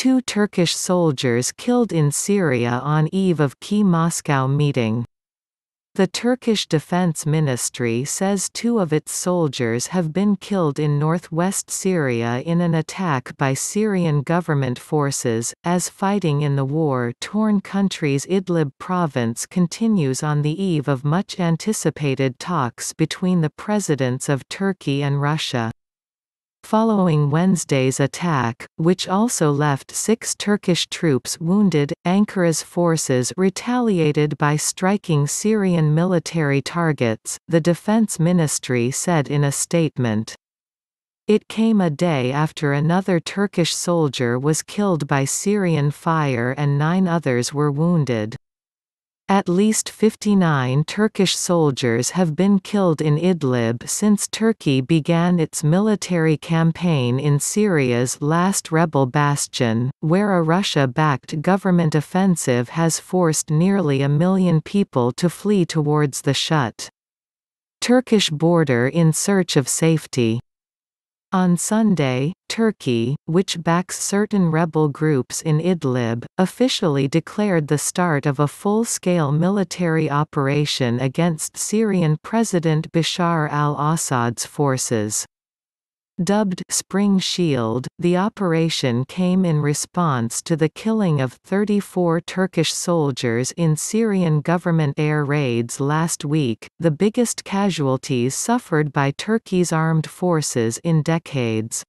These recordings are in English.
2 Turkish soldiers killed in Syria on eve of key Moscow meeting. The Turkish Defense Ministry says 2 of its soldiers have been killed in northwest Syria in an attack by Syrian government forces, as fighting in the war-torn country's Idlib province continues on the eve of much-anticipated talks between the presidents of Turkey and Russia. Following Wednesday's attack, which also left 6 Turkish troops wounded, Ankara's forces retaliated by striking Syrian military targets, the defense ministry said in a statement. It came a day after another Turkish soldier was killed by Syrian fire and 9 others were wounded. At least 59 Turkish soldiers have been killed in Idlib since Turkey began its military campaign in Syria's last rebel bastion, where a Russia-backed government offensive has forced nearly 1 million people to flee towards the shut Turkish border in search of safety. On Sunday, Turkey, which backs certain rebel groups in Idlib, officially declared the start of a full-scale military operation against Syrian President Bashar al-Assad's forces. Dubbed Spring Shield, the operation came in response to the killing of 34 Turkish soldiers in Syrian government air raids last week, the biggest casualties suffered by Turkey's armed forces in decades.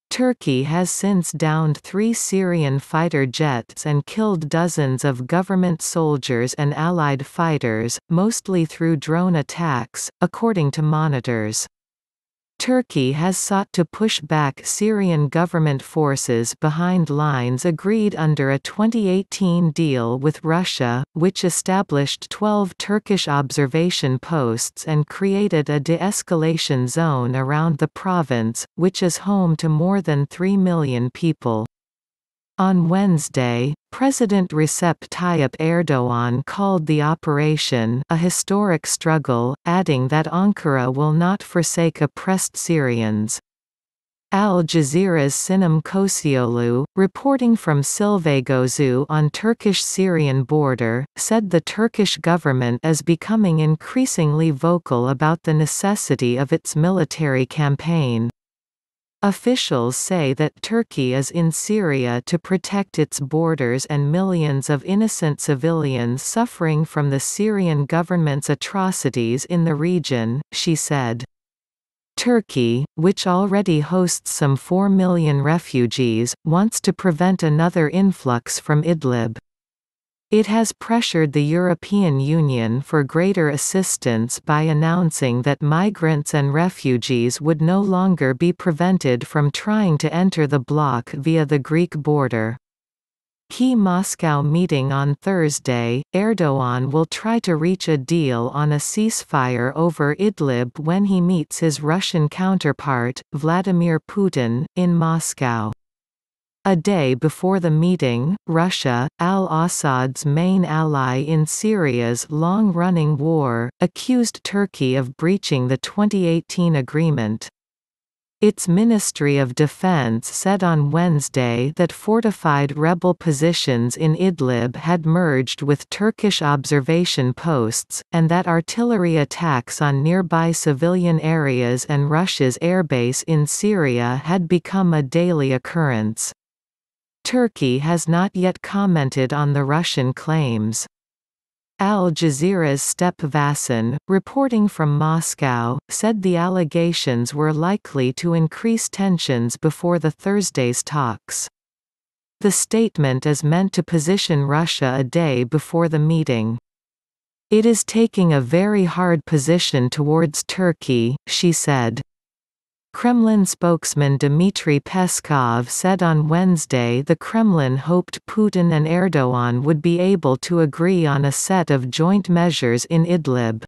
Turkey has since downed 3 Syrian fighter jets and killed dozens of government soldiers and allied fighters, mostly through drone attacks, according to monitors. Turkey has sought to push back Syrian government forces behind lines agreed under a 2018 deal with Russia, which established 12 Turkish observation posts and created a de-escalation zone around the province, which is home to more than 3 million people. On Wednesday, President Recep Tayyip Erdoğan called the operation a historic struggle, adding that Ankara will not forsake oppressed Syrians. Al Jazeera's Sinem Kosioglu, reporting from Silvagozu on Turkish-Syrian border, said the Turkish government is becoming increasingly vocal about the necessity of its military campaign. Officials say that Turkey is in Syria to protect its borders and millions of innocent civilians suffering from the Syrian government's atrocities in the region, she said. Turkey, which already hosts some 4 million refugees, wants to prevent another influx from Idlib. It has pressured the European Union for greater assistance by announcing that migrants and refugees would no longer be prevented from trying to enter the bloc via the Greek border. Key Moscow meeting on Thursday, Erdoğan will try to reach a deal on a ceasefire over Idlib when he meets his Russian counterpart, Vladimir Putin, in Moscow. A day before the meeting, Russia, al-Assad's main ally in Syria's long-running war, accused Turkey of breaching the 2018 agreement. Its Ministry of Defense said on Wednesday that fortified rebel positions in Idlib had merged with Turkish observation posts, and that artillery attacks on nearby civilian areas and Russia's airbase in Syria had become a daily occurrence. Turkey has not yet commented on the Russian claims. Al Jazeera's Step Vasson, reporting from Moscow, said the allegations were likely to increase tensions before the Thursday's talks. The statement is meant to position Russia a day before the meeting. "It is taking a very hard position towards Turkey," she said. Kremlin spokesman Dmitry Peskov said on Wednesday the Kremlin hoped Putin and Erdoğan would be able to agree on a set of joint measures in Idlib.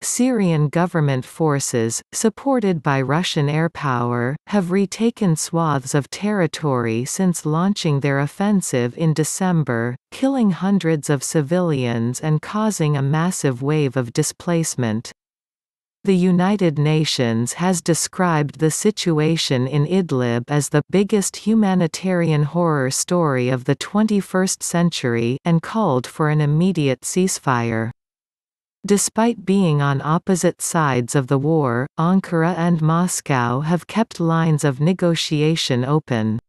Syrian government forces, supported by Russian air power, have retaken swaths of territory since launching their offensive in December, killing hundreds of civilians and causing a massive wave of displacement. The United Nations has described the situation in Idlib as the biggest humanitarian horror story of the 21st century and called for an immediate ceasefire. Despite being on opposite sides of the war, Ankara and Moscow have kept lines of negotiation open.